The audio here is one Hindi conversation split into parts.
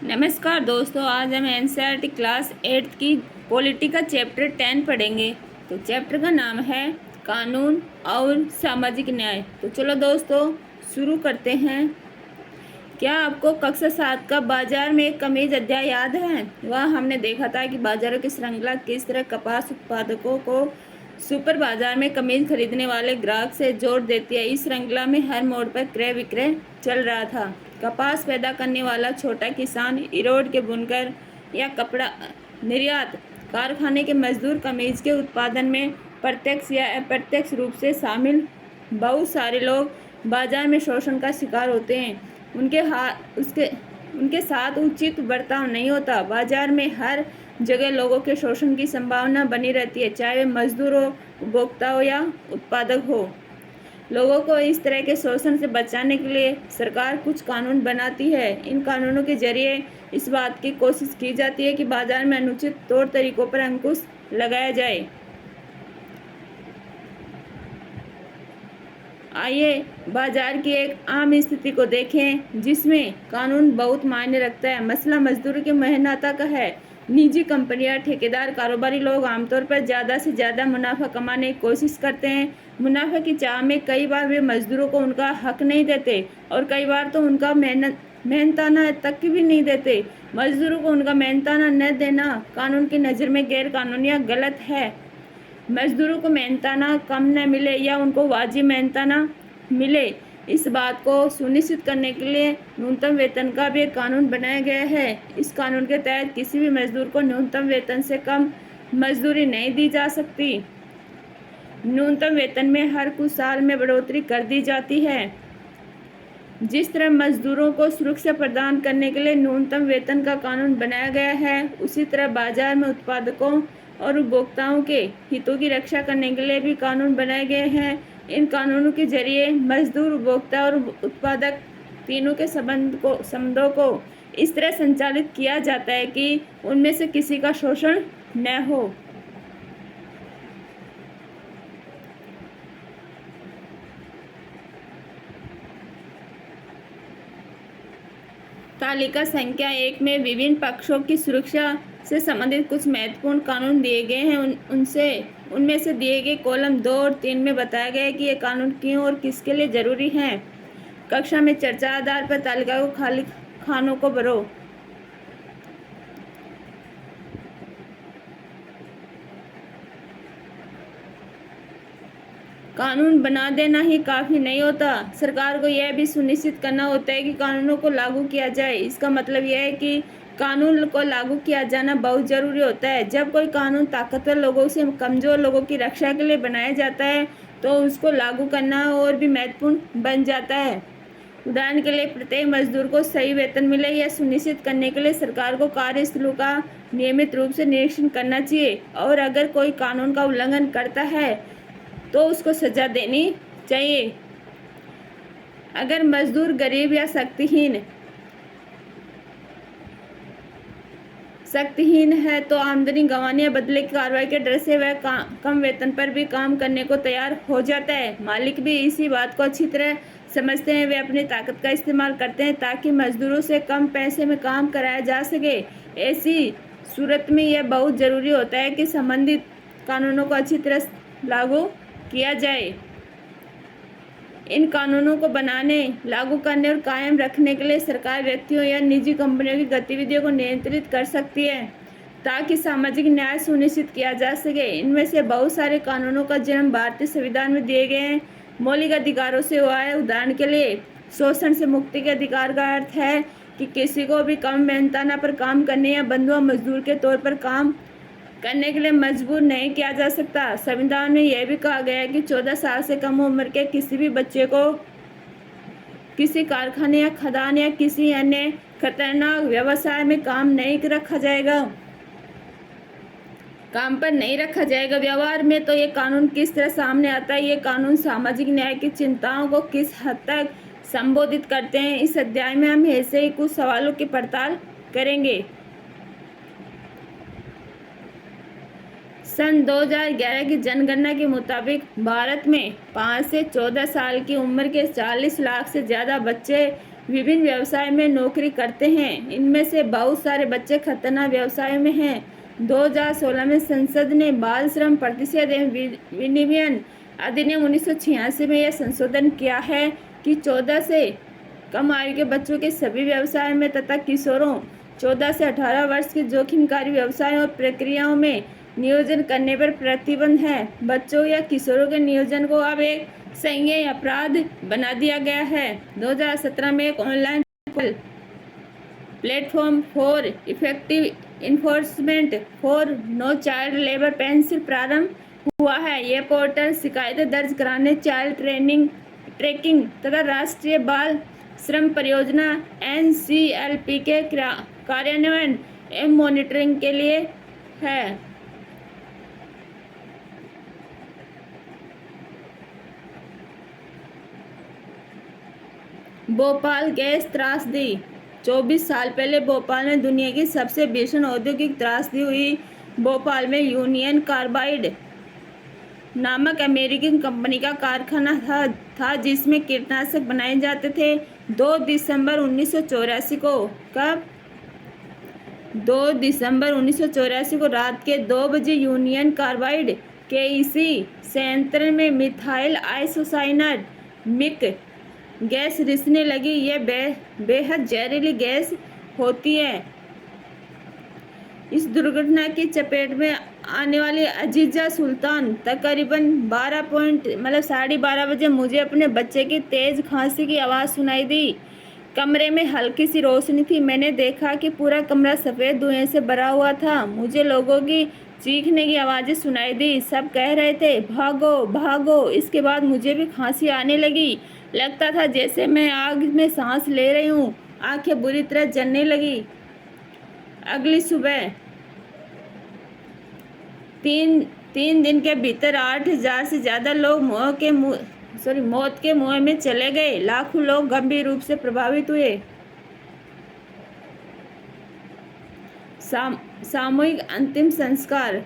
नमस्कार दोस्तों, आज हम एनसीईआरटी क्लास 8 की पॉलिटी का चैप्टर 10 पढ़ेंगे। तो चैप्टर का नाम है कानून और सामाजिक न्याय। तो चलो दोस्तों शुरू करते हैं। क्या आपको कक्षा 7 का बाजार में एक कमीज अध्याय याद है? वह हमने देखा था कि बाजारों की श्रृंखला किस तरह कपास उत्पादकों को सुपर बाजार में कमीज खरीदने वाले ग्राहक से जोड़ देती है। इस श्रृंखला में हर मोड़ पर क्रय विक्रय चल रहा था। कपास पैदा करने वाला छोटा किसान, इरोड के बुनकर या कपड़ा निर्यात कारखाने के मजदूर कमीज के उत्पादन में प्रत्यक्ष या अप्रत्यक्ष रूप से शामिल बहुत सारे लोग बाजार में शोषण का शिकार होते हैं। उनके साथ उचित बर्ताव नहीं होता। बाजार में हर जगह लोगों के शोषण की संभावना बनी रहती है, चाहे वे मजदूर हो, उपभोक्ता हो या उत्पादक हो। लोगों को इस तरह के शोषण से बचाने के लिए सरकार कुछ कानून बनाती है। इन कानूनों के जरिए इस बात की कोशिश की जाती है कि बाजार में अनुचित तौर तरीकों पर अंकुश लगाया जाए। आइए बाजार की एक आम स्थिति को देखें जिसमें कानून बहुत मायने रखता है। मसला मजदूरों की मेहनत का है। निजी कंपनियां, ठेकेदार, कारोबारी लोग आमतौर पर ज़्यादा से ज़्यादा मुनाफा कमाने की कोशिश करते हैं। मुनाफे की चाह में कई बार वे मजदूरों को उनका हक नहीं देते और कई बार तो उनका मेहनताना तक भी नहीं देते। मजदूरों को उनका मेहनताना न देना कानून की नज़र में गैर कानूनी या गलत है। मजदूरों को मेहनताना कम न मिले या उनको वाजिब मेहनताना मिले, इस बात को सुनिश्चित करने के लिए न्यूनतम वेतन का भी एक कानून बनाया गया है। इस कानून के तहत किसी भी मजदूर को न्यूनतम वेतन से कम मजदूरी नहीं दी जा सकती। न्यूनतम वेतन में हर कुछ साल में बढ़ोतरी कर दी जाती है। जिस तरह मजदूरों को सुरक्षा प्रदान करने के लिए न्यूनतम वेतन का कानून बनाया गया है, उसी तरह बाजार में उत्पादकों और उपभोक्ताओं के हितों की रक्षा करने के लिए भी कानून बनाए गए हैं। इन कानूनों के जरिए मजदूर, उपभोक्ता और उत्पादक तीनों के संबंधों को इस तरह संचालित किया जाता है कि उनमें से किसी का शोषण न हो। तालिका संख्या 1 में विभिन्न पक्षों की सुरक्षा से संबंधित कुछ महत्वपूर्ण कानून दिए गए हैं। उनमें से दिए गए कॉलम 2 और 3 में बताया गया है कि ये कानून क्यों और किसके लिए जरूरी हैं। कक्षा में चर्चा आधार पर तालिका को खाली खानों को भरो। कानून बना देना ही काफ़ी नहीं होता। सरकार को यह भी सुनिश्चित करना होता है कि कानूनों को लागू किया जाए। इसका मतलब यह है कि कानून को लागू किया जाना बहुत ज़रूरी होता है। जब कोई कानून ताकतवर लोगों से कमज़ोर लोगों की रक्षा के लिए बनाया जाता है तो उसको लागू करना और भी महत्वपूर्ण बन जाता है। उदाहरण के लिए, प्रत्येक मजदूर को सही वेतन मिले, यह सुनिश्चित करने के लिए सरकार को कार्यस्थलों का नियमित रूप से निरीक्षण करना चाहिए और अगर कोई कानून का उल्लंघन करता है तो उसको सजा देनी चाहिए। अगर मजदूर गरीब या शक्तिहीन है तो आमदनी गंवाने या बदले की कार्रवाई के डर से वह कम वेतन पर भी काम करने को तैयार हो जाता है। मालिक भी इसी बात को अच्छी तरह समझते हैं। वे अपनी ताकत का इस्तेमाल करते हैं ताकि मजदूरों से कम पैसे में काम कराया जा सके। ऐसी सूरत में यह बहुत ज़रूरी होता है कि संबंधित कानूनों को अच्छी तरह लागू किया जाए। इन कानूनों को बनाने, लागू करने और कायम रखने के लिए सरकार व्यक्तियों या निजी कंपनियों की गतिविधियों को नियंत्रित कर सकती है ताकि सामाजिक न्याय सुनिश्चित किया जा सके। इनमें से बहुत सारे कानूनों का जन्म भारतीय संविधान में दिए गए हैं मौलिक अधिकारों से हुआ है। उदाहरण के लिए, शोषण से मुक्ति के अधिकार का अर्थ है कि किसी को भी कम मेहनताना पर काम करने या बंधुआ मजदूर के तौर पर काम करने के लिए मजबूर नहीं किया जा सकता। संविधान में यह भी कहा गया है कि 14 साल से कम उम्र के किसी भी बच्चे को किसी कारखाने या खदान या किसी अन्य खतरनाक व्यवसाय में काम पर नहीं रखा जाएगा। व्यवहार में तो ये कानून किस तरह सामने आता है, ये कानून सामाजिक न्याय की चिंताओं को किस हद तक संबोधित करते हैं, इस अध्याय में हम ऐसे ही कुछ सवालों की पड़ताल करेंगे। सन 2011 की जनगणना के मुताबिक भारत में 5 से 14 साल की उम्र के 40 लाख से ज़्यादा बच्चे विभिन्न व्यवसाय में नौकरी करते हैं। इनमें से बहुत सारे बच्चे खतरनाक व्यवसायों में हैं। 2016 में संसद ने बाल श्रम प्रतिषेध एवं विनियमन अधिनियम 1986 में यह संशोधन किया है कि 14 से कम आयु के बच्चों के सभी व्यवसायों में तथा किशोरों 14 से 18 वर्ष के जोखिमकारी व्यवसायों और प्रक्रियाओं में नियोजन करने पर प्रतिबंध है। बच्चों या किशोरों के नियोजन को अब एक संज्ञेय अपराध बना दिया गया है। 2017 में एक online platform for effective enforcement for no child labour pencil प्रारंभ हुआ है। यह पोर्टल शिकायतें दर्ज कराने, चाइल्ड ट्रैकिंग तथा राष्ट्रीय बाल श्रम परियोजना NCLP के कार्यान्वयन एवं मॉनिटरिंग के लिए है। भोपाल गैस त्रासदी। 24 साल पहले भोपाल में दुनिया की सबसे भीषण औद्योगिक त्रासदी हुई। भोपाल में यूनियन कार्बाइड नामक अमेरिकन कंपनी का कारखाना था जिसमें कीटनाशक बनाए जाते थे। 2 दिसंबर 1984 को रात के 2 बजे यूनियन कार्बाइड के इसी संयंत्र में मिथाइल आइसोसाइनाइड मिक गैस रिसने लगी। यह बेहद जहरीली गैस होती है। इस दुर्घटना की चपेट में आने वाली अजीजा सुल्तान तकरीबन 12:30 बजे मुझे अपने बच्चे की तेज खांसी की आवाज़ सुनाई दी। कमरे में हल्की सी रोशनी थी। मैंने देखा कि पूरा कमरा सफ़ेद धुएं से भरा हुआ था। मुझे लोगों की चीखने की आवाज़ें सुनाई दी। सब कह रहे थे भागो भागो। इसके बाद मुझे भी खांसी आने लगी। लगता था जैसे मैं आग में सांस ले रही हूँ। आंखें बुरी तरह जलने लगी। अगली सुबह 3 दिन के भीतर 8,000 से ज़्यादा लोग मौत के मुँह में चले गए। लाखों लोग गंभीर रूप से प्रभावित हुए। सामूहिक अंतिम संस्कार।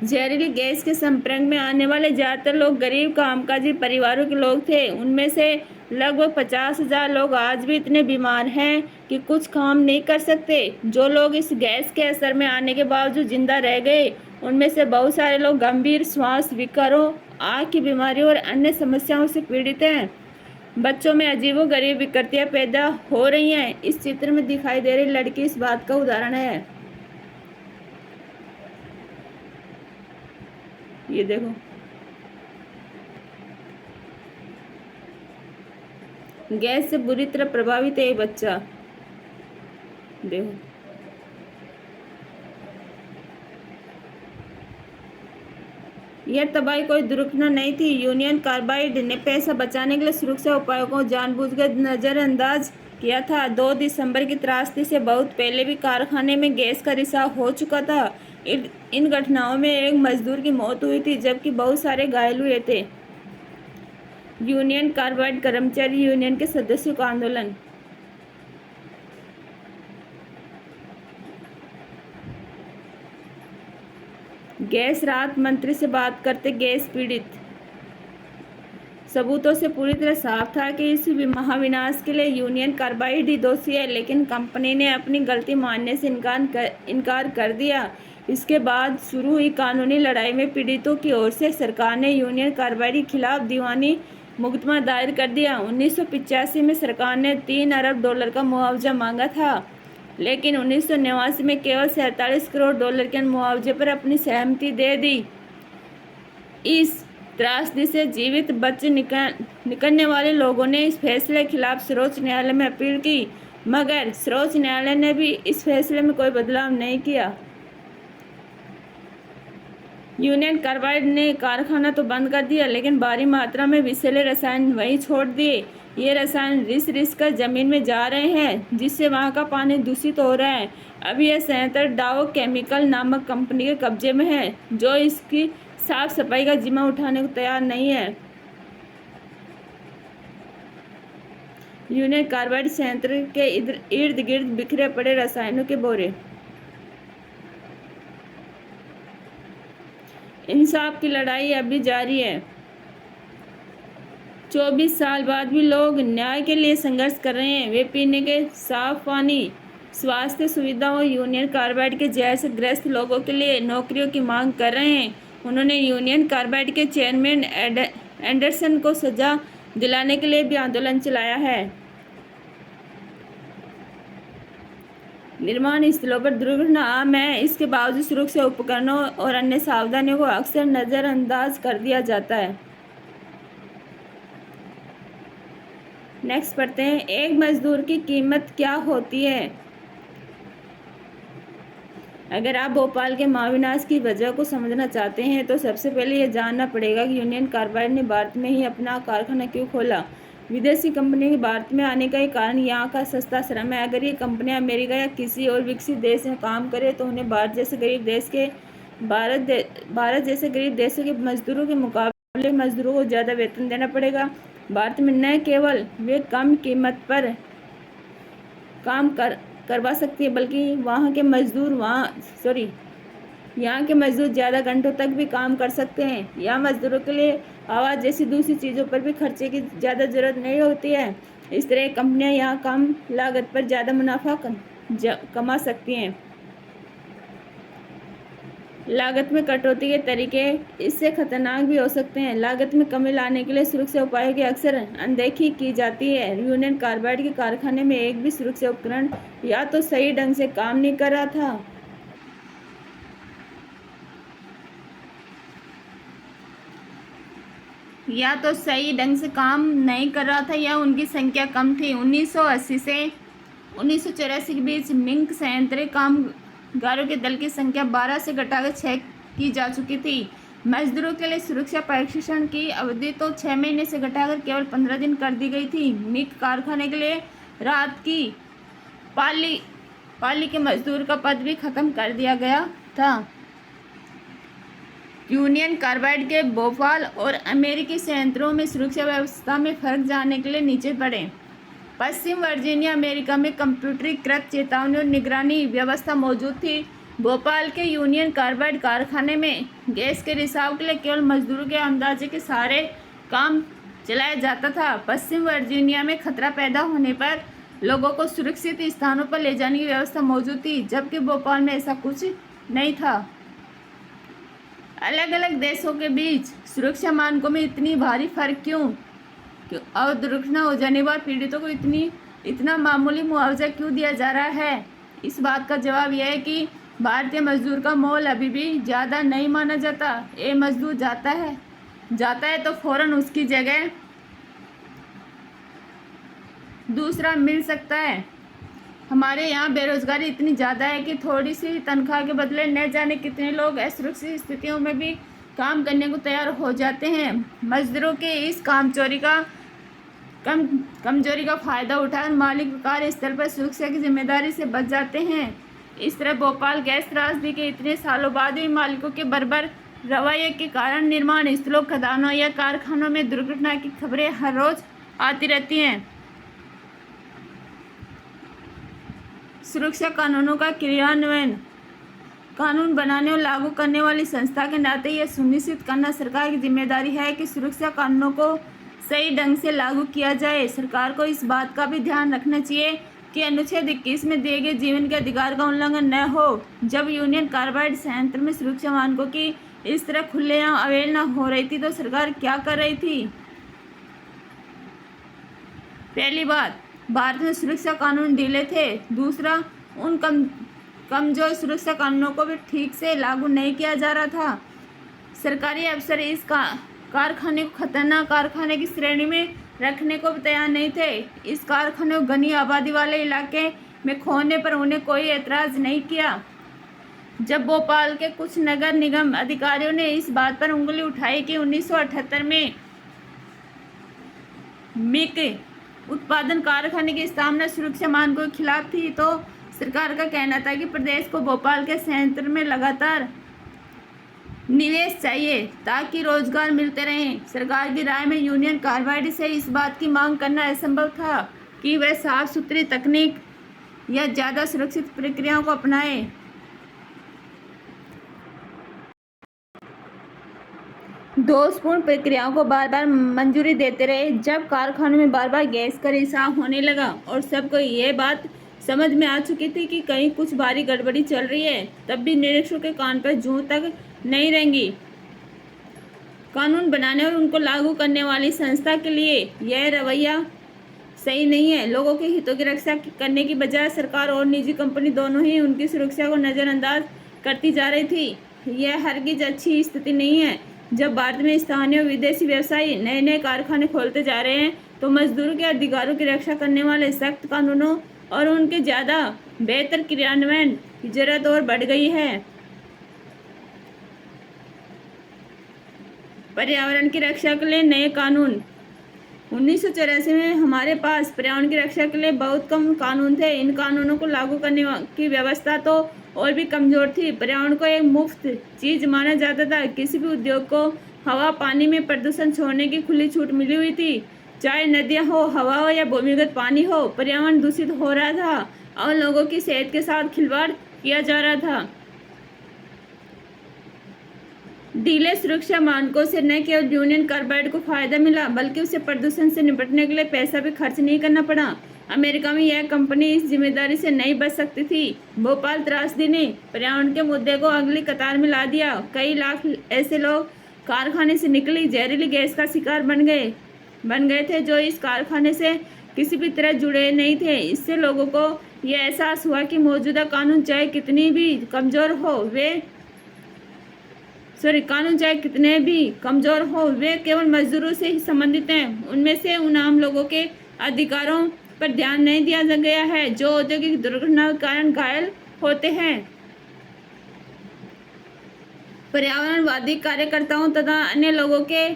जहरीली गैस के संपर्क में आने वाले ज़्यादातर लोग गरीब कामकाजी परिवारों के लोग थे। उनमें से लगभग 50,000 लोग आज भी इतने बीमार हैं कि कुछ काम नहीं कर सकते। जो लोग इस गैस के असर में आने के बावजूद जिंदा रह गए उनमें से बहुत सारे लोग गंभीर श्वास विकारों, आँख की बीमारियों और अन्य समस्याओं से पीड़ित हैं। बच्चों में अजीबोगरीब विकृतियाँ पैदा हो रही हैं। इस चित्र में दिखाई दे रही लड़की इस बात का उदाहरण है। ये देखो, गैस से बुरी तरह प्रभावित है ये बच्चा। देखो, यह तबाही कोई दुर्घटना नहीं थी। यूनियन कार्बाइड ने पैसा बचाने के लिए सुरक्षा उपायों को जानबूझकर नज़रअंदाज किया था। 2 दिसंबर की त्रासदी से बहुत पहले भी कारखाने में गैस का रिसाव हो चुका था। इन घटनाओं में एक मजदूर की मौत हुई थी जबकि बहुत सारे घायल हुए थे। यूनियन कार्बाइड कर्मचारी यूनियन के सदस्यों का आंदोलन। गैस राहत मंत्री से बात करते गैस पीड़ित। सबूतों से पूरी तरह साफ था कि इस महाविनाश के लिए यूनियन कार्बाइड ही दोषी है, लेकिन कंपनी ने अपनी गलती मानने से इनकार कर दिया। इसके बाद शुरू हुई कानूनी लड़ाई में पीड़ितों की ओर से सरकार ने यूनियन कार्बाइड के खिलाफ दीवानी मुकदमा दायर कर दिया। 1985 में सरकार ने $3 अरब का मुआवजा मांगा था, लेकिन 1989 में केवल $47 करोड़ के मुआवजे पर अपनी सहमति दे दी। इस त्रासदी से जीवित बच निकलने वाले लोगों ने इस फैसले के खिलाफ सर्वोच्च न्यायालय में अपील की, मगर सर्वोच्च न्यायालय ने भी इस फैसले में कोई बदलाव नहीं किया। यूनियन कार्बाइड ने कारखाना तो बंद कर दिया, लेकिन भारी मात्रा में विषैले रसायन वहीं छोड़ दिए। ये रसायन रिस कर जमीन में जा रहे हैं, जिससे वहाँ का पानी दूषित हो रहा है। अब यह संयंत्र डाउ केमिकल नामक कंपनी के कब्जे में है, जो इसकी साफ सफाई का जिम्मा उठाने को तैयार नहीं है। यूनियन कार्बाइड संयंत्र के इर्द गिर्द बिखरे पड़े रसायनों के बोरे। इंसाफ की लड़ाई अभी जारी है। 24 साल बाद भी लोग न्याय के लिए संघर्ष कर रहे हैं। वे पीने के साफ पानी, स्वास्थ्य सुविधाओं, यूनियन कार्बाइड के जहर से ग्रस्त लोगों के लिए नौकरियों की मांग कर रहे हैं। उन्होंने यूनियन कार्बाइड के चेयरमैन एंडरसन को सजा दिलाने के लिए भी आंदोलन चलाया है। निर्माण स्थलों पर दुर्घटना आम है, इसके बावजूद सुरक्षा उपकरणों और अन्य सावधानियों को अक्सर नज़रअंदाज कर दिया जाता है। नेक्स्ट पढ़ते हैं, एक मजदूर की कीमत क्या होती है। अगर आप भोपाल के महाविनाश की वजह को समझना चाहते हैं तो सबसे पहले यह जानना पड़ेगा कि यूनियन कार्बाइड ने भारत में ही अपना कारखाना क्यों खोला। विदेशी कंपनियों के भारत में आने का एक कारण यहाँ का सस्ता श्रम है। अगर ये कंपनियाँ अमेरिका या किसी और विकसित देश में काम करें तो उन्हें भारत जैसे गरीब देशों के मजदूरों के मुकाबले मजदूरों को ज़्यादा वेतन देना पड़ेगा। भारत में न केवल वे कम कीमत पर काम करवा सकती है, बल्कि यहाँ के मजदूर ज़्यादा घंटों तक भी काम कर सकते हैं। यहाँ मजदूरों के लिए आवाज़ जैसी दूसरी चीज़ों पर भी खर्चे की ज़्यादा ज़रूरत नहीं होती है। इस तरह कंपनियाँ यहाँ कम लागत पर ज़्यादा मुनाफा कमा सकती हैं। लागत में कटौती के तरीके इससे खतरनाक भी हो सकते हैं। लागत में कमी लाने के लिए सुरक्षा उपायों की अक्सर अनदेखी की जाती है। यूनियन कार्बाइड के कारखाने में एक भी सुरक्षा उपकरण या तो सही ढंग से काम नहीं कर रहा था या उनकी संख्या कम थी। 1980 से 1984 के बीच मिंक संयंत्र कामगारों के दल की संख्या 12 से घटाकर 6 की जा चुकी थी। मजदूरों के लिए सुरक्षा प्रशिक्षण की अवधि तो 6 महीने से घटाकर केवल 15 दिन कर दी गई थी। मिंक कारखाने के लिए रात की पाली के मजदूर का पद भी खत्म कर दिया गया था। यूनियन कार्बाइड के भोपाल और अमेरिकी संयंत्रों में सुरक्षा व्यवस्था में फर्क जानने के लिए नीचे पढ़ें। पश्चिम वर्जीनिया अमेरिका में कंप्यूटरीकृत चेतावनी और निगरानी व्यवस्था मौजूद थी। भोपाल के यूनियन कार्बाइड कारखाने में गैस के रिसाव के लिए केवल मजदूरों के अंदाजे के सहारे काम चलाया जाता था। पश्चिम वर्जीनिया में खतरा पैदा होने पर लोगों को सुरक्षित स्थानों पर ले जाने की व्यवस्था मौजूद थी, जबकि भोपाल में ऐसा कुछ नहीं था। अलग अलग देशों के बीच सुरक्षा मानकों में इतनी भारी फर्क क्यों और दुर्घटना हो जाने के बाद पीड़ितों को इतना मामूली मुआवजा क्यों दिया जा रहा है। इस बात का जवाब यह है कि भारतीय मजदूर का मोल अभी भी ज़्यादा नहीं माना जाता। ये मजदूर जाता है तो फौरन उसकी जगह दूसरा मिल सकता है। हमारे यहाँ बेरोजगारी इतनी ज़्यादा है कि थोड़ी सी तनख्वाह के बदले न जाने कितने लोग असुरक्षित स्थितियों में भी काम करने को तैयार हो जाते हैं। मजदूरों के इस कमजोरी का फ़ायदा उठाकर मालिक कार्यस्थल पर सुरक्षा की जिम्मेदारी से बच जाते हैं। इस तरह भोपाल गैस त्रासदी के इतने सालों बाद भी मालिकों के बर्बर रवैये के कारण निर्माण स्थलों, खदानों या कारखानों में दुर्घटना की खबरें हर रोज़ आती रहती हैं। सुरक्षा कानूनों का क्रियान्वयन कानून बनाने और लागू करने वाली संस्था के नाते यह सुनिश्चित करना सरकार की जिम्मेदारी है कि सुरक्षा कानूनों को सही ढंग से लागू किया जाए। सरकार को इस बात का भी ध्यान रखना चाहिए कि अनुच्छेद 21 में दिए गए जीवन के अधिकार का उल्लंघन न हो। जब यूनियन कार्बाइड संयंत्र में सुरक्षा मानकों की इस तरह खुलेआम अवहेलना हो रही थी तो सरकार क्या कर रही थी। पहली बात, भारत में सुरक्षा कानून ढीले थे। दूसरा, उन कमजोर सुरक्षा कानूनों को भी ठीक से लागू नहीं किया जा रहा था। सरकारी अफसर इस कारखाने को खतरनाक कारखाने की श्रेणी में रखने को भी तैयार नहीं थे। इस कारखाने को घनी आबादी वाले इलाके में खोलने पर उन्हें कोई एतराज़ नहीं किया। जब भोपाल के कुछ नगर निगम अधिकारियों ने इस बात पर उंगली उठाई कि 1978 में मिक उत्पादन कारखाने की स्थापना सुरक्षा मानकों के खिलाफ थी, तो सरकार का कहना था कि प्रदेश को भोपाल के संयंत्र में लगातार निवेश चाहिए ताकि रोजगार मिलते रहें। सरकार की राय में यूनियन कार्बाइड से इस बात की मांग करना असंभव था कि वह साफ सुथरी तकनीक या ज़्यादा सुरक्षित प्रक्रियाओं को अपनाए। दोषपूर्ण प्रक्रियाओं को बार बार मंजूरी देते रहे। जब कारखानों में बार बार गैस का रिसाव होने लगा और सबको ये बात समझ में आ चुकी थी कि कहीं कुछ भारी गड़बड़ी चल रही है, तब भी निरीक्षकों के कान पर जूं तक नहीं रहेंगी। कानून बनाने और उनको लागू करने वाली संस्था के लिए यह रवैया सही नहीं है। लोगों के हितों की रक्षा करने की बजाय सरकार और निजी कंपनी दोनों ही उनकी सुरक्षा को नज़रअंदाज करती जा रही थी। यह हरगिज अच्छी स्थिति नहीं है। जब भारत में स्थानीय और विदेशी व्यवसायी नए नए कारखाने खोलते जा रहे हैं, तो मजदूरों के अधिकारों की रक्षा करने वाले सख्त कानूनों और उनके ज़्यादा बेहतर क्रियान्वयन की जरूरत और बढ़ गई है। पर्यावरण की रक्षा के लिए नए कानून। 1984 में हमारे पास पर्यावरण की रक्षा के लिए बहुत कम कानून थे। इन कानूनों को लागू करने की व्यवस्था तो और भी कमज़ोर थी। पर्यावरण को एक मुफ्त चीज़ माना जाता था। किसी भी उद्योग को हवा पानी में प्रदूषण छोड़ने की खुली छूट मिली हुई थी। चाहे नदियाँ हो, हवा हो या भूमिगत पानी हो, पर्यावरण दूषित हो रहा था और लोगों की सेहत के साथ खिलवाड़ किया जा रहा था। ढीले सुरक्षा मानकों से न केवल यूनियन कार्बाइड को फायदा मिला, बल्कि उसे प्रदूषण से निपटने के लिए पैसा भी खर्च नहीं करना पड़ा। अमेरिका में यह कंपनी इस जिम्मेदारी से नहीं बच सकती थी। भोपाल त्रासदी ने पर्यावरण के मुद्दे को अगली कतार में ला दिया। कई लाख ऐसे लोग कारखाने से निकली जहरीली गैस का शिकार बन गए थे, जो इस कारखाने से किसी भी तरह जुड़े नहीं थे। इससे लोगों को यह एहसास हुआ कि मौजूदा कानून चाहे कितने भी कमज़ोर हो, वे केवल मजदूरों से ही संबंधित हैं। उनमें से उन आम लोगों के अधिकारों पर ध्यान नहीं दिया गया है जो औद्योगिक दुर्घटनाओं के कारण घायल होते हैं। पर्यावरणवादी कार्यकर्ताओं तथा अन्य लोगों के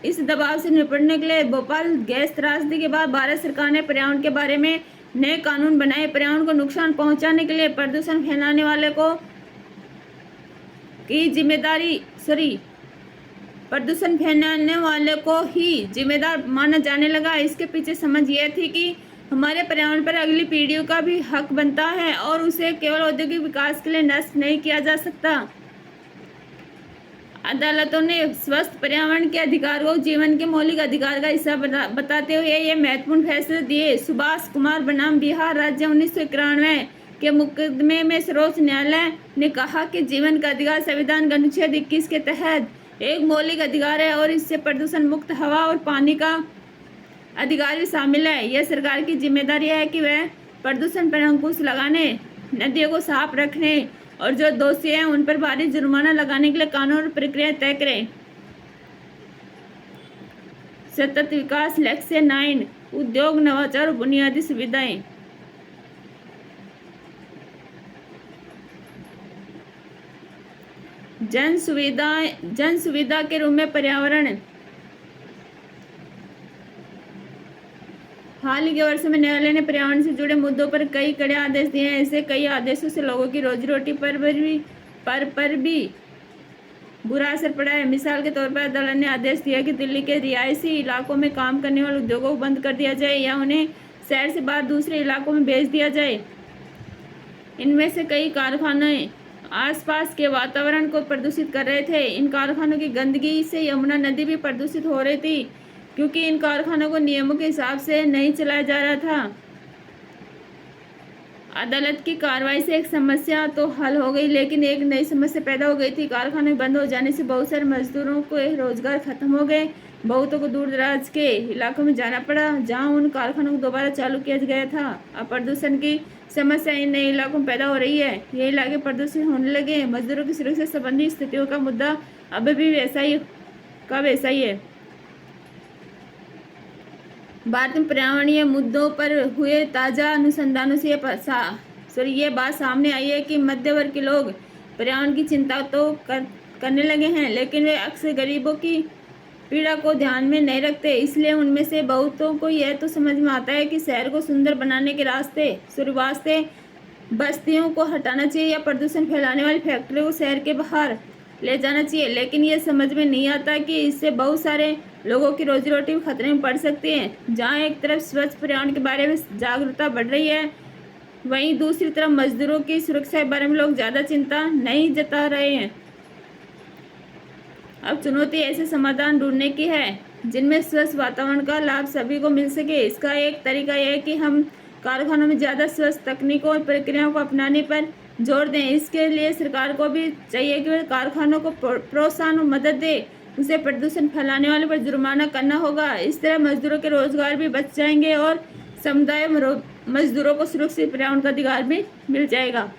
इस दबाव से निपटने के लिए भोपाल गैस त्रासदी के बाद भारत सरकार ने पर्यावरण के बारे में नए कानून बनाए। पर्यावरण को नुकसान पहुंचाने के लिए प्रदूषण फैलाने वाले को ही जिम्मेदार माना जाने लगा। इसके पीछे समझ यह थी कि हमारे पर्यावरण पर अगली पीढ़ियों का भी हक बनता है और उसे केवल औद्योगिक विकास के लिए नष्ट नहीं किया जा सकता। अदालतों ने स्वस्थ पर्यावरण के अधिकार को जीवन के मौलिक अधिकार का हिस्सा बताते हुए ये महत्वपूर्ण फैसले दिए। सुभाष कुमार बनाम बिहार राज्य 1991 के मुकदमे में सर्वोच्च न्यायालय ने कहा कि जीवन का अधिकार संविधान का अनुच्छेद 21 के तहत एक मौलिक अधिकार है और इससे प्रदूषण मुक्त हवा और पानी का अधिकार भी शामिल है। यह सरकार की जिम्मेदारी है कि वह प्रदूषण पर अंकुश लगाने, नदियों को साफ रखने और जो दोषी हैं उन पर भारी जुर्माना लगाने के लिए कानून और प्रक्रिया तय करें। सतत विकास लक्ष्य 9 उद्योग, नवाचार और बुनियादी सुविधाएं। जन सुविधा के रूप में पर्यावरण। हाल ही के वर्षों में न्यायालय ने पर्यावरण से जुड़े मुद्दों पर कई कड़े आदेश दिए हैं। ऐसे कई आदेशों से लोगों की रोजी रोटी पर भी बुरा असर पड़ा है। मिसाल के तौर पर अदालत ने आदेश दिया कि दिल्ली के रिहायशी इलाकों में काम करने वाले उद्योगों को बंद कर दिया जाए या उन्हें शहर से बाहर दूसरे इलाकों में भेज दिया जाए। इनमें से कई कारखाने आसपास के वातावरण को प्रदूषित कर रहे थे। इन कारखानों की गंदगी से यमुना नदी भी प्रदूषित हो रही थी, क्योंकि इन कारखानों को नियमों के हिसाब से नहीं चलाया जा रहा था। अदालत की कार्रवाई से एक समस्या तो हल हो गई, लेकिन एक नई समस्या पैदा हो गई थी। कारखाने बंद हो जाने से बहुत सारे मजदूरों के रोजगार खत्म हो गए। बहुतों को दूर दराज के इलाकों में जाना पड़ा, जहां उन कारखानों को दोबारा चालू किया गया था। अब प्रदूषण की समस्या इन नए इलाकों में पैदा हो रही है। ये इलाके प्रदूषित होने लगे। मजदूरों की सुरक्षा संबंधी स्थितियों का मुद्दा अब भी वैसा ही है। भारत में पर्यावरणीय मुद्दों पर हुए ताज़ा अनुसंधानों से ये बात सामने आई है कि मध्य वर्ग के लोग पर्यावरण की चिंता तो करने लगे हैं, लेकिन वे अक्सर गरीबों की पीड़ा को ध्यान में नहीं रखते। इसलिए उनमें से बहुतों को यह तो समझ में आता है कि शहर को सुंदर बनाने के वास्ते बस्तियों को हटाना चाहिए या प्रदूषण फैलाने वाली फैक्ट्रियों को शहर के बाहर ले जाना चाहिए, लेकिन ये समझ में नहीं आता कि इससे बहुत सारे लोगों की रोजी रोटी भी खतरे में पड़ सकती है। जहाँ एक तरफ स्वच्छ पर्यावरण के बारे में जागरूकता बढ़ रही है, वहीं दूसरी तरफ मजदूरों की सुरक्षा के बारे में लोग ज़्यादा चिंता नहीं जता रहे हैं। अब चुनौती ऐसे समाधान ढूंढने की है जिनमें स्वस्थ वातावरण का लाभ सभी को मिल सके। इसका एक तरीका यह है कि हम कारखानों में ज़्यादा स्वस्थ तकनीकों और प्रक्रियाओं को अपनाने पर जोर दें। इसके लिए सरकार को भी चाहिए कि वह कारखानों को प्रोत्साहन और मदद दे। उसे प्रदूषण फैलाने वाले पर जुर्माना करना होगा। इस तरह मजदूरों के रोजगार भी बच जाएंगे और समुदाय मजदूरों को सुरक्षित पर्यावरण का अधिकार भी मिल जाएगा।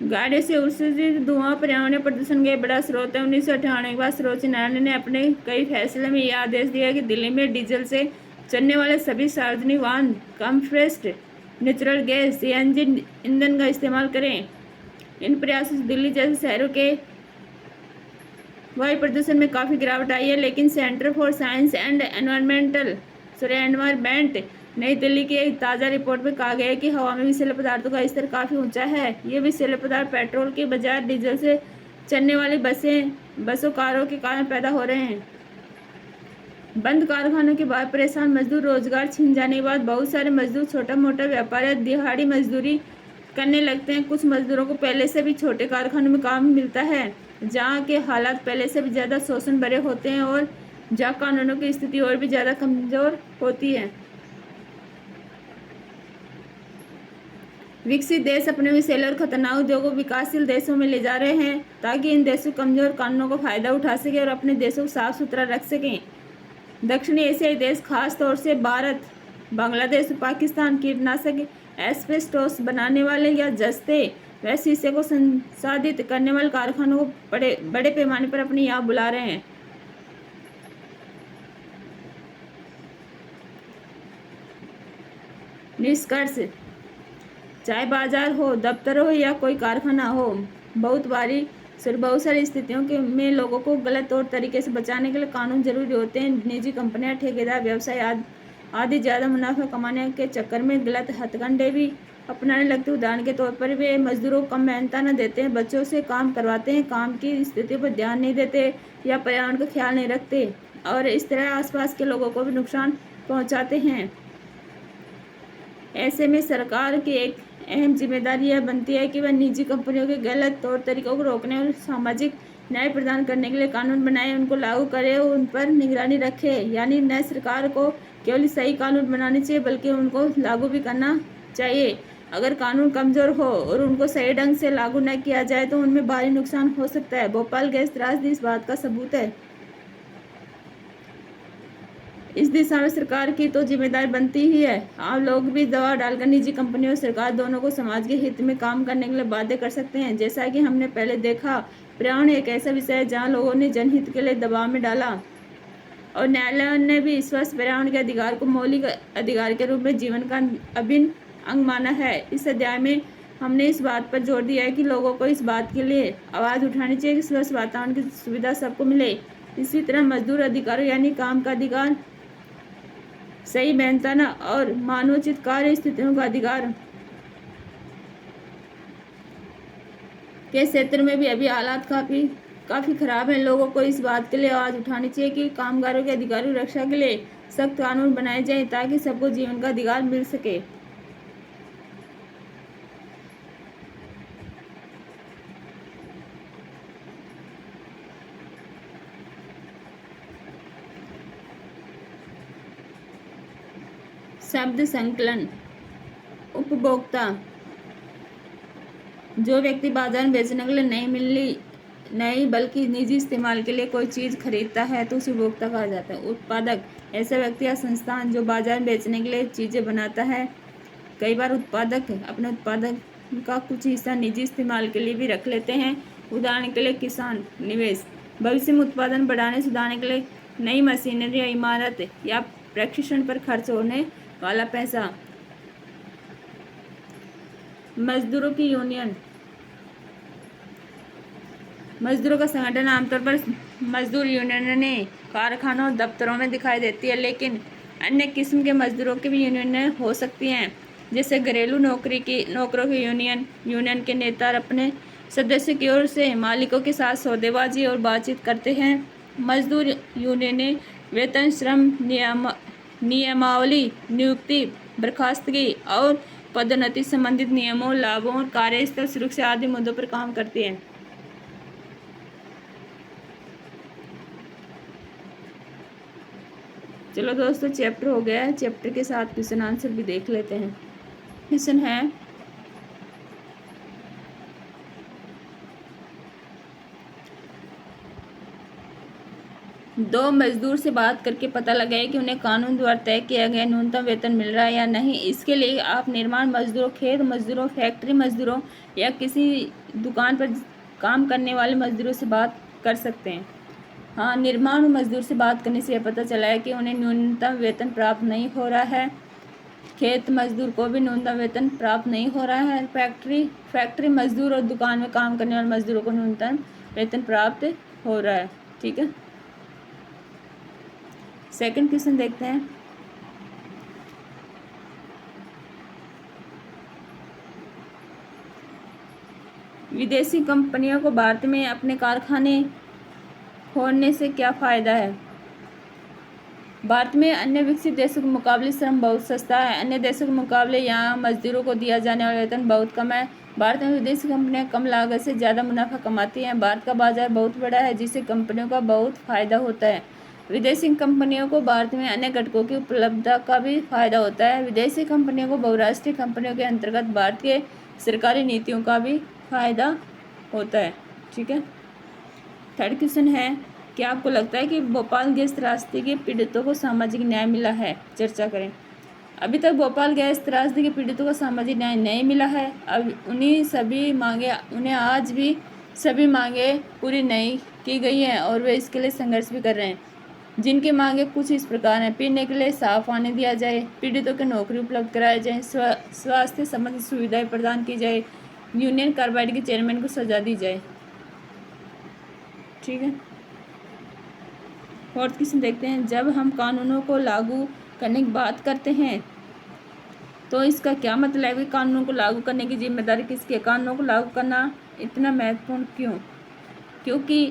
गाड़ियों से उत्सर्जित धुआं पर्यावरण प्रदूषण का बड़ा स्रोत है। 1998 के बाद सर्वोच्च न्यायालय ने अपने कई फैसले में यह आदेश दिया कि दिल्ली में डीजल से चलने वाले सभी सार्वजनिक वाहन कंप्रेस्ड नेचुरल गैस सीएनजी ईंधन का इस्तेमाल करें। इन प्रयासों से दिल्ली जैसे शहरों के वायु प्रदूषण में काफ़ी गिरावट आई है, लेकिन centre for science and environment नई दिल्ली की एक ताज़ा रिपोर्ट में कहा गया है कि हवा में विषैले पदार्थों का स्तर काफ़ी ऊंचा है। ये विषैले पदार्थ पेट्रोल के बजाय डीजल से चलने वाली बसों कारों के कारण पैदा हो रहे हैं। बंद कारखानों के बाद परेशान मजदूर, रोजगार छिन जाने के बाद बहुत सारे मजदूर छोटा मोटा व्यापार या दिहाड़ी मजदूरी करने लगते हैं। कुछ मजदूरों को पहले से भी छोटे कारखानों में काम मिलता है, जहाँ के हालात पहले से भी ज़्यादा शोषण भरे होते हैं और जहाँ कानूनों की स्थिति और भी ज़्यादा कमज़ोर होती है। विकसित देश अपने विषैले और खतरनाक उद्योगों को विकासशील देशों में ले जा रहे हैं ताकि इन देशों कमजोर कानूनों का फायदा उठा सके और अपने देशों को साफ सुथरा रख सकें। दक्षिणी एशियाई देश खास तौर से भारत, बांग्लादेश और पाकिस्तान कीटनाशक, एस्बेस्टोस बनाने वाले या जस्ते व शीशे को संसाधित करने वाले कारखानों को बड़े पैमाने पर अपने यहाँ बुला रहे हैं। निष्कर्ष, चाहे बाजार हो, दफ्तर हो या कोई कारखाना हो, बहुत सारी स्थितियों में लोगों को गलत तौर तरीके से बचाने के लिए कानून जरूरी होते हैं। निजी कंपनियां, ठेकेदार व्यवसाय आदि ज़्यादा मुनाफा कमाने के चक्कर में गलत हथकंडे भी अपनाने लगते हैं। उदाहरण के तौर पर वे मजदूरों को कम मेहनत न देते हैं, बच्चों से काम करवाते हैं, काम की स्थितियों पर ध्यान नहीं देते या पर्यावरण का ख्याल नहीं रखते और इस तरह आसपास के लोगों को भी नुकसान पहुँचाते हैं। ऐसे में सरकार की एक अहम जिम्मेदारी यह बनती है कि वह निजी कंपनियों के गलत तौर तरीकों को रोकने और सामाजिक न्याय प्रदान करने के लिए कानून बनाए, उनको लागू करे और उन पर निगरानी रखे। यानी न सरकार को केवल सही कानून बनाने चाहिए बल्कि उनको लागू भी करना चाहिए। अगर कानून कमज़ोर हो और उनको सही ढंग से लागू न किया जाए तो उनमें भारी नुकसान हो सकता है। भोपाल गैस त्रासदी इस बात का सबूत है। इस दिशा में सरकार की तो जिम्मेदारी बनती ही है। आप लोग भी दबाव डालकर निजी कंपनियों और सरकार दोनों को समाज के हित में काम करने के लिए बाध्य कर सकते हैं। जैसा कि हमने पहले देखा, पर्यावरण एक ऐसा विषय है जहाँ लोगों ने जनहित के लिए दबाव में डाला और न्यायालय ने भी स्वस्थ पर्यावरण के अधिकार को मौलिक अधिकार के रूप में जीवन का अभिन्न अंग माना है। इस अध्याय में हमने इस बात पर जोर दिया है कि लोगों को इस बात के लिए आवाज़ उठानी चाहिए कि स्वस्थ वातावरण की सुविधा सबको मिले। इसी तरह मजदूर अधिकारों यानी काम का अधिकार, सही मेहनताना और मानवोचित कार्य स्थितियों का अधिकार के क्षेत्र में भी अभी हालात काफ़ी खराब हैं। लोगों को इस बात के लिए आवाज़ उठानी चाहिए कि कामगारों के अधिकारों की रक्षा के लिए सख्त कानून बनाए जाएं ताकि सबको जीवन का अधिकार मिल सके। शब्द संकलन। उपभोक्ता, जो व्यक्ति बाजार में बेचने के लिए नहीं बल्कि निजी इस्तेमाल के लिए कोई चीज़ खरीदता है तो उसे उपभोक्ता कहा जाता है। उत्पादक, ऐसा व्यक्ति या संस्थान जो बाजार में बेचने के लिए चीज़ें बनाता है। कई बार उत्पादक अपने उत्पादन का कुछ हिस्सा निजी इस्तेमाल के लिए भी रख लेते हैं। उदाहरण के लिए किसान। निवेश, भविष्य में उत्पादन बढ़ाने सुधारने के लिए नई मशीनरी या इमारत या प्रशिक्षण पर खर्च होने वाला पैसा। मजदूरों की यूनियन, मजदूरों का संगठन आमतौर पर मजदूर यूनियनें कारखानों और दफ्तरों में दिखाई देती है, लेकिन अन्य किस्म के मजदूरों की भी यूनियनें हो सकती हैं, जैसे घरेलू नौकरों की यूनियन के नेता अपने सदस्यों की ओर से मालिकों के साथ सौदेबाजी और बातचीत करते हैं। मजदूर यूनियनें वेतन, श्रम नियमावली, नियुक्ति, बर्खास्तगी और पदोन्नति संबंधित नियमों, लाभों और कार्यस्थल सुरक्षा आदि मुद्दों पर काम करती है। चलो दोस्तों, चैप्टर हो गया है। चैप्टर के साथ क्वेश्चन आंसर भी देख लेते हैं। क्वेश्चन है, दो मजदूर से बात करके पता लगाए कि उन्हें कानून द्वारा तय किया गया न्यूनतम वेतन मिल रहा है या नहीं। इसके लिए आप निर्माण मजदूरों, खेत मजदूरों, फैक्ट्री मजदूरों या किसी दुकान पर काम करने वाले मजदूरों से बात कर सकते हैं। हाँ, निर्माण मजदूर से बात करने से यह पता चला है कि उन्हें न्यूनतम वेतन प्राप्त नहीं हो रहा है। खेत मजदूर को भी न्यूनतम वेतन प्राप्त नहीं हो रहा है। फैक्ट्री मजदूर और दुकान में काम करने वाले मजदूरों को न्यूनतम वेतन प्राप्त हो रहा है। ठीक है, सेकंड क्वेश्चन देखते हैं। विदेशी कंपनियों को भारत में अपने कारखाने खोलने से क्या फ़ायदा है? भारत में अन्य विकसित देशों के मुकाबले श्रम बहुत सस्ता है। अन्य देशों के मुकाबले यहाँ मजदूरों को दिया जाने वाला वेतन बहुत कम है। भारत में विदेशी कंपनियां कम लागत से ज़्यादा मुनाफा कमाती हैं। भारत का बाजार बहुत बड़ा है, जिससे कंपनियों का बहुत फायदा होता है। विदेशी कंपनियों को भारत में अन्य घटकों की उपलब्धता का भी फायदा होता है। विदेशी कंपनियों को बहुराष्ट्रीय कंपनियों के अंतर्गत भारत के सरकारी नीतियों का भी फायदा होता है। ठीक है, थर्ड क्वेश्चन है, क्या आपको लगता है कि भोपाल गैस त्रासदी के पीड़ितों को सामाजिक न्याय मिला है? चर्चा करें। अभी तक भोपाल गैस त्रासदी के पीड़ितों को सामाजिक न्याय नहीं मिला है। अब उन्हें आज भी सभी मांगे पूरी नहीं की गई हैं और वे इसके लिए संघर्ष भी कर रहे हैं। जिनकी मांगे कुछ इस प्रकार हैं: पीने के लिए साफ पानी दिया जाए, पीड़ितों को नौकरी उपलब्ध कराई जाए, स्वास्थ्य संबंधी सुविधाएं प्रदान की जाए, यूनियन कार्बाइड के चेयरमैन को सजा दी जाए। ठीक है, फोर्थ क्वेश्चन देखते हैं। जब हम कानूनों को लागू करने की बात करते हैं तो इसका क्या मतलब है कि कानूनों को लागू करने की जिम्मेदारी किसकी है? कानूनों को लागू करना इतना महत्वपूर्ण क्यों? क्योंकि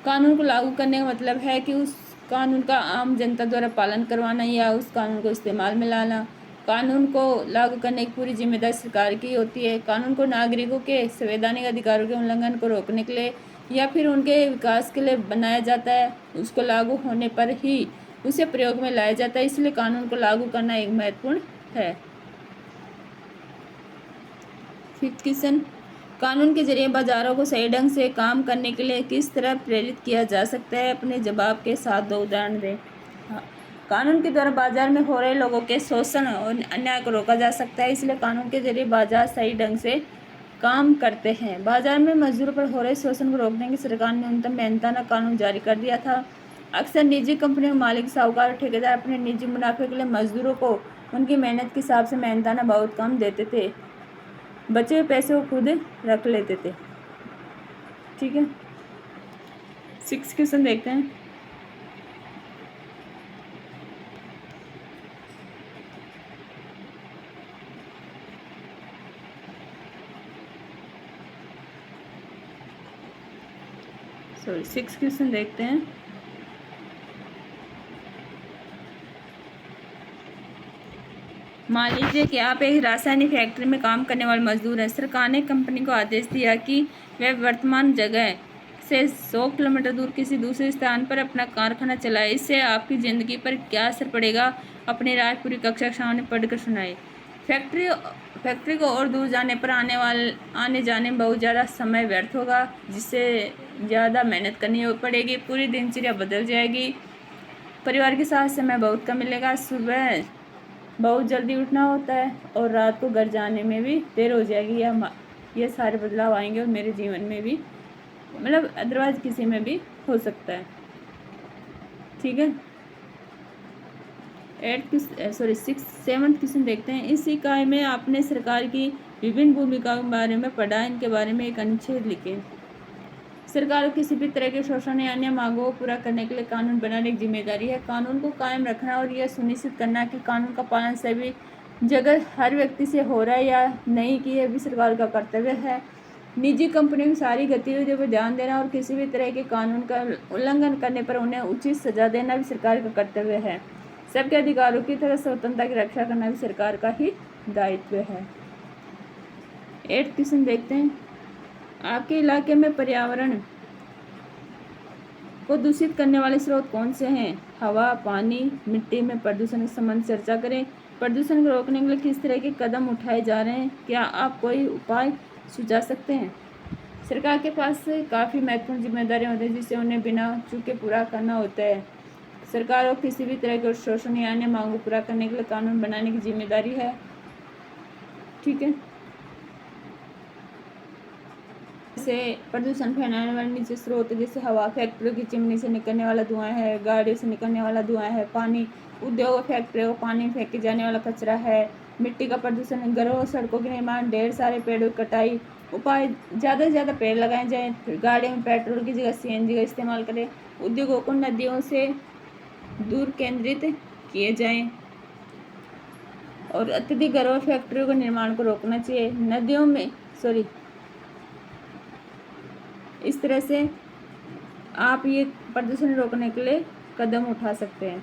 कानून को लागू करने का मतलब है कि उस कानून का आम जनता द्वारा पालन करवाना या उस कानून को इस्तेमाल में लाना। कानून को लागू करने की पूरी जिम्मेदारी सरकार की होती है। कानून को नागरिकों के संवैधानिक अधिकारों के उल्लंघन को रोकने के लिए या फिर उनके विकास के लिए बनाया जाता है। उसको लागू होने पर ही उसे प्रयोग में लाया जाता है, इसलिए कानून को लागू करना एक महत्वपूर्ण है। फिफ्थ क्वेश्चन, कानून के जरिए बाजारों को सही ढंग से काम करने के लिए किस तरह प्रेरित किया जा सकता है? अपने जवाब के साथ 2 उदाहरण दें। हाँ, कानून के द्वारा बाजार में हो रहे लोगों के शोषण और अन्याय को रोका जा सकता है, इसलिए कानून के जरिए बाजार सही ढंग से काम करते हैं। बाजार में मजदूरों पर हो रहे शोषण को रोकने के लिए सरकार ने न्यूनतम मेहनताना कानून जारी कर दिया था। अक्सर निजी कंपनियों के मालिक, साहूकार और ठेकेदार अपने निजी मुनाफे के लिए मजदूरों को उनकी मेहनत के हिसाब से मेहनताना बहुत कम देते थे। बचे हुए पैसे को खुद रख लेते थे। ठीक है, 6 क्वेश्चन देखते हैं। सॉरी, 6 क्वेश्चन देखते हैं। मान लीजिए कि आप एक रासायनिक फैक्ट्री में काम करने वाले मजदूर हैं। सरकार ने कंपनी को आदेश दिया कि वह वर्तमान जगह से 100 किलोमीटर दूर किसी दूसरे स्थान पर अपना कारखाना चलाए। इससे आपकी ज़िंदगी पर क्या असर पड़ेगा? अपनी राय पूरी कक्षा के सामने पढ़कर सुनाए। फैक्ट्री को और दूर जाने पर आने जाने में बहुत ज़्यादा समय व्यर्थ होगा, जिससे ज़्यादा मेहनत करनी पड़ेगी। पूरी दिनचर्या बदल जाएगी। परिवार के साथ समय बहुत कम मिलेगा। सुबह बहुत जल्दी उठना होता है और रात को घर जाने में भी देर हो जाएगी। ये सारे बदलाव आएंगे और मेरे जीवन में भी, मतलब अदरवाइज किसी में भी हो सकता है। ठीक है, 7th क्वेश्चन देखते हैं। इस इकाई में आपने सरकार की विभिन्न भूमिकाओं के बारे में पढ़ा। इनके बारे में एक अनुच्छेद लिखें। सरकार को किसी भी तरह के शोषण या अन्य मांगों को पूरा करने के लिए कानून बनाने की जिम्मेदारी है। कानून को कायम रखना और यह सुनिश्चित करना कि कानून का पालन सभी जगह हर व्यक्ति से हो रहा है या नहीं, कि यह भी सरकार का कर्तव्य है। निजी कंपनियों की सारी गतिविधियों पर ध्यान देना और किसी भी तरह के कानून का उल्लंघन करने पर उन्हें उचित सजा देना भी सरकार का कर्तव्य है। सबके अधिकारों की तरह स्वतंत्रता की रक्षा करना भी सरकार का ही दायित्व है। 8th क्वेश्चन देखते हैं। आपके इलाके में पर्यावरण को दूषित करने वाले स्रोत कौन से हैं? हवा, पानी, मिट्टी में प्रदूषण के संबंध चर्चा करें। प्रदूषण को रोकने के लिए किस तरह के कदम उठाए जा रहे हैं? क्या आप कोई उपाय सुझा सकते हैं? सरकार के पास काफ़ी महत्वपूर्ण जिम्मेदारियां होती हैं जिसे उन्हें बिना चूके पूरा करना होता है। सरकार को किसी भी तरह के शोषण या अन्य मांगों को पूरा करने के लिए कानून बनाने की जिम्मेदारी है। ठीक है। जैसे प्रदूषण फैलाने वाले निजी स्रोत जैसे हवा, फैक्ट्रियों की चिमनी से निकलने वाला धुआं है, गाड़ियों से निकलने वाला धुआं है, पानी, उद्योग, फैक्ट्रियों, पानी में फेंके जाने वाला कचरा है, मिट्टी का प्रदूषण, घरों, सड़कों के निर्माण, ढेर सारे पेड़ों की कटाई। उपाय ज़्यादा से ज़्यादा पेड़ लगाए जाएँ, गाड़ियों में पेट्रोल की जगह CNG का इस्तेमाल करें, उद्योगों को नदियों से दूर केंद्रित किए जाएँ और अत्यधिक घरों, फैक्ट्रियों के निर्माण को रोकना चाहिए। नदियों में इस तरह से आप ये प्रदूषण रोकने के लिए कदम उठा सकते हैं।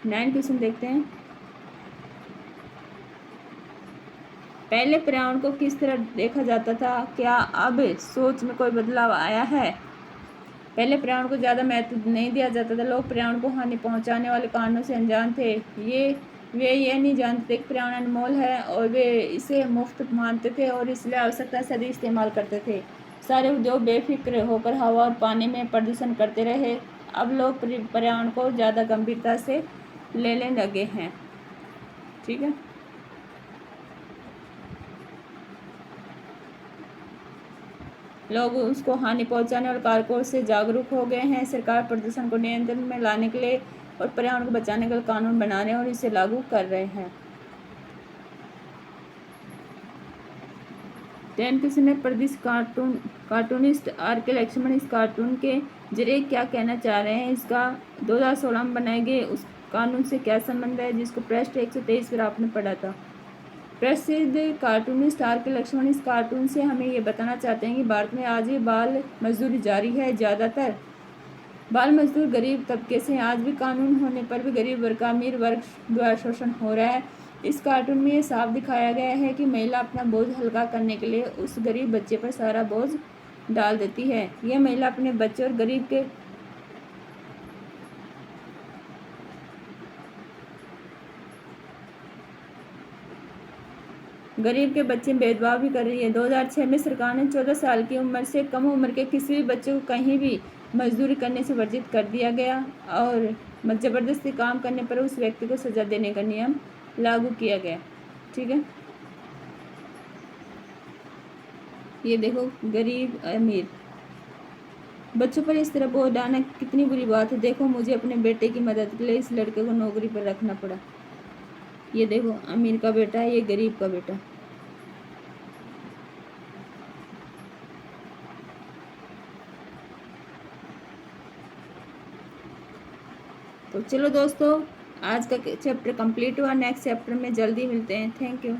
9th क्वेश्चन देखते हैं। पहले पर्यावरण को किस तरह देखा जाता था? क्या अब सोच में कोई बदलाव आया है? पहले पर्यावरण को ज़्यादा महत्व नहीं दिया जाता था। लोग पर्यावरण को हानि पहुंचाने वाले कारणों से अनजान थे। वे ये नहीं जानते कि पर्यावरण अनमोल है और वे इसे मुफ्त मानते थे और इसलिए आवश्यकता से अधिक इस्तेमाल करते थे। सारे उद्योग बेफिक्र होकर हवा और पानी में प्रदूषण करते रहे। अब लोग पर्यावरण को ज़्यादा गंभीरता से लेने लगे हैं। ठीक है। लोग उसको हानि पहुंचाने और कारकों से जागरूक हो गए हैं। सरकार प्रदूषण को नियंत्रण में लाने के लिए और पर्यावरण को बचाने के लिए कानून बना रहे हैं और इसे लागू कर रहे हैं। 10th क्वेश्चन में प्रसिद्ध कार्टूनिस्ट RK लक्ष्मण इस कार्टून के जरिए क्या कहना चाह रहे हैं? इसका 2016 में बनाए गए उस कानून से क्या संबंध है जिसको पृष्ठ 123 पर आपने पढ़ा था? प्रसिद्ध कार्टूनिस्ट RK लक्ष्मण इस कार्टून से हमें ये बताना चाहते हैं कि भारत में आज भी बाल मजदूरी जारी है। ज़्यादातर बाल मजदूर गरीब तबके से आज भी कानून होने पर भी गरीब वर्ग का अमीर वर्ग द्वारा शोषण हो रहा है। इस कार्टून में ये साफ दिखाया गया है कि महिला अपना बोझ हल्का करने के लिए उस गरीब बच्चे पर सारा बोझ डाल देती है। यह महिला अपने बच्चे और गरीब के बच्चे में भेदभाव भी कर रही है। 2006 में सरकार ने 14 साल की उम्र से कम उम्र के किसी भी बच्चे को कहीं भी मजदूरी करने से वर्जित कर दिया गया और जबरदस्ती काम करने पर उस व्यक्ति को सजा देने का नियम लागू किया गया। ठीक है। ये देखो, गरीब अमीर बच्चों पर इस तरह बोझ डालना कितनी बुरी बात है। देखो, मुझे अपने बेटे की मदद के लिए इस लड़के को नौकरी पर रखना पड़ा। ये देखो, अमीर का बेटा है, ये गरीब का बेटा। तो चलो दोस्तों, आज का चैप्टर कंप्लीट हुआ। नेक्स्ट चैप्टर में जल्दी मिलते हैं। Thank you.